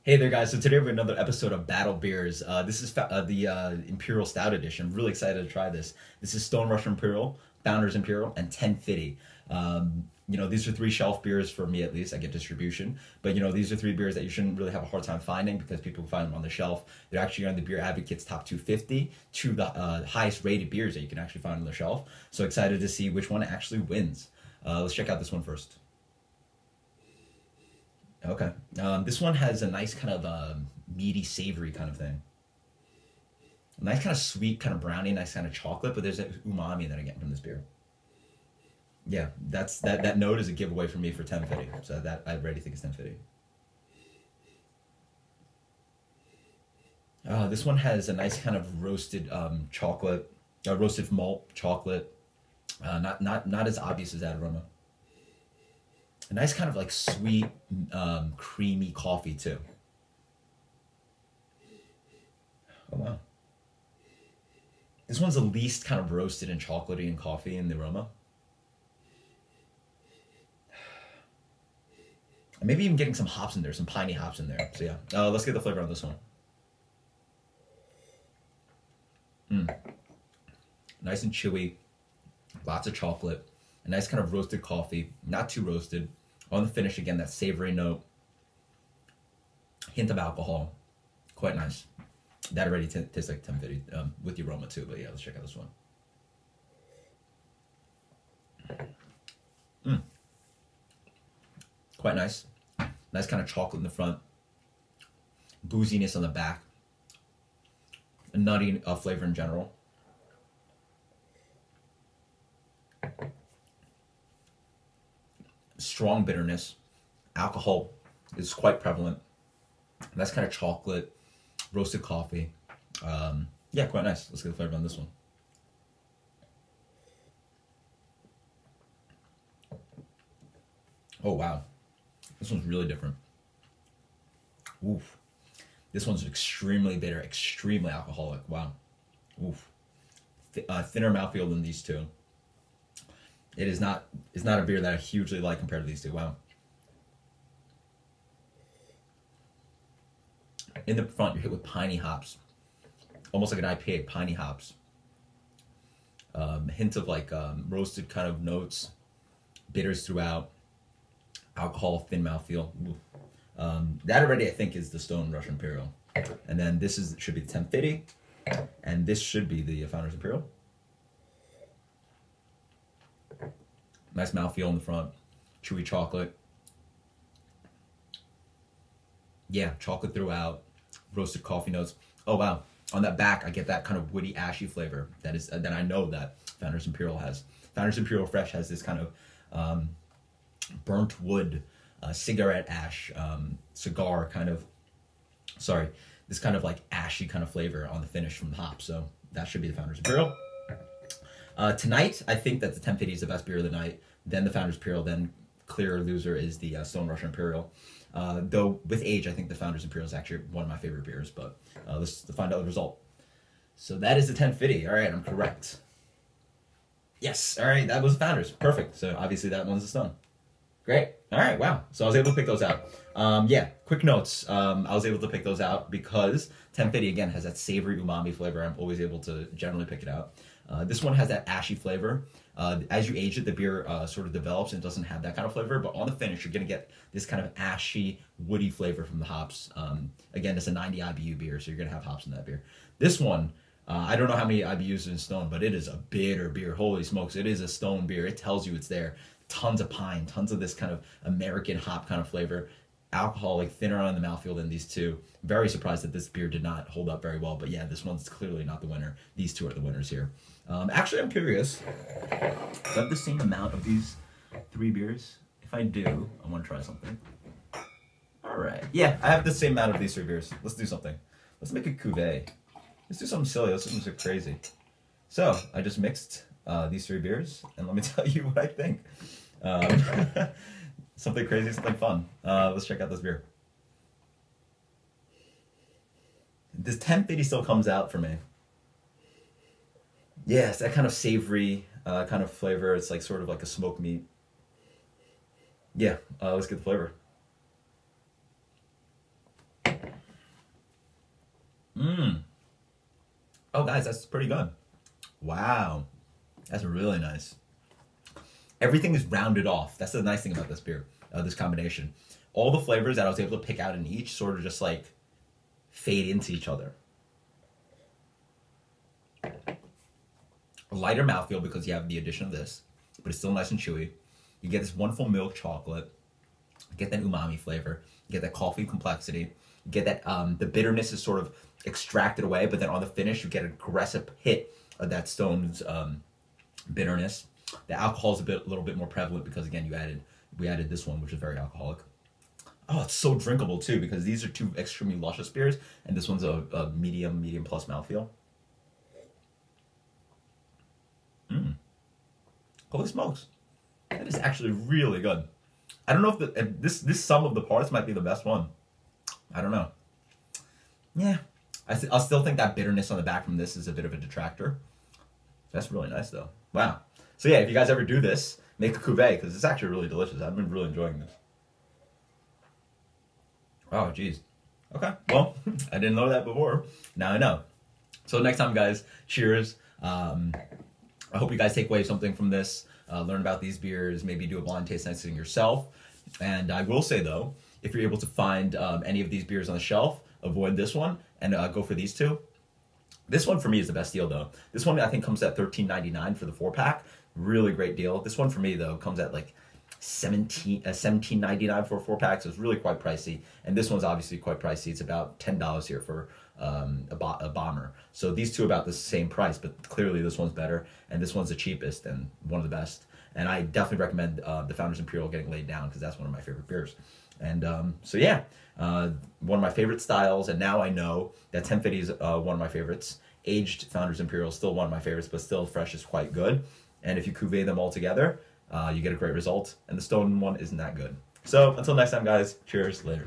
Hey there, guys. So today we have another episode of Battle Beers. This is the Imperial Stout edition. I'm really excited to try this. This is Stone Russian Imperial, Founders Imperial, and Ten Fidy. These are three shelf beers for me, at least. I get distribution. But, these are three beers that you shouldn't really have a hard time finding because people can find them on the shelf. They're actually on the Beer Advocate's Top 250, two of the highest rated beers that you can actually find on the shelf. So excited to see which one actually wins. Let's check out this one first. Okay. This one has a nice kind of meaty, savory kind of thing. A nice kind of sweet, kind of brownie, nice kind of chocolate, but there's that umami that I get from this beer. Yeah, that note is a giveaway for me for Ten Fidy. So that I already think it's Ten Fidy. This one has a nice kind of roasted chocolate, roasted malt chocolate. Not as obvious as that aroma. A nice kind of like sweet, creamy coffee too. Oh wow. This one's the least kind of roasted and chocolatey and coffee in the aroma. Maybe even getting some hops in there, some piney hops in there. So yeah, let's get the flavor on this one. Nice and chewy, lots of chocolate, a nice kind of roasted coffee, not too roasted. On the finish, again, that savory note, hint of alcohol, quite nice. That already tastes like Ten Fidy with the aroma too, but yeah, let's check out this one. Quite nice. Nice kind of chocolate in the front, booziness on the back, a nutty flavor in general. Strong bitterness. Alcohol is quite prevalent. Nice kind of chocolate, roasted coffee. Yeah, quite nice. Let's get the flavor on this one. Oh wow, this one's really different. Oof, this one's extremely bitter, extremely alcoholic. Wow, oof, thinner mouthfeel than these two. It's not a beer that I hugely like compared to these two. Wow. In the front, you're hit with piney hops, almost like an IPA, piney hops. Hint of like roasted kind of notes, bitters throughout, alcohol, thin mouthfeel. That already I think is the Stone Russian Imperial, and then this should be the Ten Fidy, and this should be the Founders Imperial. Nice mouthfeel in the front, chewy chocolate. Yeah, chocolate throughout, roasted coffee notes. Oh wow, on that back I get that kind of woody, ashy flavor that I know that Founders Imperial has. Founders Imperial Fresh has this kind of burnt wood, cigarette ash, cigar kind of. Sorry, this kind of like ashy kind of flavor on the finish from the hop. So that should be the Founders Imperial. Tonight, I think that the Ten Fidy is the best beer of the night. Then the Founders Imperial. Then clear loser is the Stone Russian Imperial. Though with age, I think the Founders Imperial is actually one of my favorite beers. But let's find out the result. So that is the Ten Fidy. All right, I'm correct. Yes. All right, that was Founders. Perfect. So obviously that one's the Stone. Great. All right. Wow. So I was able to pick those out. Yeah. Quick notes. I was able to pick those out because Ten Fidy again has that savory umami flavor. I'm always able to generally pick it out. This one has that ashy flavor. As you age it, the beer sort of develops and doesn't have that kind of flavor. But on the finish, you're going to get this kind of ashy, woody flavor from the hops. Again, it's a 90 IBU beer, so you're going to have hops in that beer. This one, I don't know how many IBUs in Stone, but it is a bitter beer. Holy smokes, it is a Stone beer. It tells you it's there. Tons of pine, tons of this kind of American hop kind of flavor. Alcohol, like thinner on the mouthfeel than these two. Very surprised that this beer did not hold up very well, but yeah, this one's clearly not the winner. These two are the winners here. Actually, I'm curious. Do I have the same amount of these three beers? If I do, I want to try something. All right. Yeah, I have the same amount of these three beers. Let's do something. Let's make a cuvee. Let's do something silly. Let's do something crazy. So, I just mixed these three beers, and let me tell you what I think. Something crazy, something fun. Let's check out this beer. This Ten Fidy still comes out for me. Yes, that kind of savory kind of flavor. It's like sort of like a smoked meat. Yeah, let's get the flavor. Oh, guys, that's pretty good. Wow. That's really nice. Everything is rounded off. That's the nice thing about this beer, this combination. All the flavors that I was able to pick out in each sort of just like fade into each other. A lighter mouthfeel because you have the addition of this, but it's still nice and chewy. You get this wonderful milk chocolate. You get that umami flavor. You get that coffee complexity. You get that the bitterness is sort of extracted away, but then on the finish you get an aggressive hit of that Stone's bitterness. The alcohol is a little bit more prevalent because again we added this one, which is very alcoholic. Oh, it's so drinkable too because these are two extremely luscious beers, and this one's a medium plus mouthfeel. Holy smokes, that is actually really good. I don't know if this sum of the parts might be the best one. I don't know. Yeah, I'll still think that bitterness on the back from this is a bit of a detractor. That's really nice though. Wow. So yeah, if you guys ever do this, make a cuvee because it's actually really delicious. I've been really enjoying this. Oh, geez. Okay, well, I didn't know that before. Now I know. So next time, guys, cheers. I hope you guys take away something from this, learn about these beers, maybe do a blind taste testing yourself. And I will say, though, if you're able to find any of these beers on the shelf, avoid this one and go for these two. This one for me is the best deal, though. This one, I think, comes at $13.99 for the 4-pack. Really great deal. This one for me, though, comes at like $17.99 for a 4-pack, so it's really quite pricey. And this one's obviously quite pricey. It's about $10 here for a bomber. So these two are about the same price, but clearly this one's better, and this one's the cheapest and one of the best. And I definitely recommend the Founders Imperial getting laid down because that's one of my favorite beers. And so yeah, one of my favorite styles, and now I know that Ten Fidy is one of my favorites. Aged Founders Imperial is still one of my favorites, but still fresh is quite good. And if you cuvee them all together, you get a great result. And the Stone one isn't that good. So until next time, guys, cheers, later.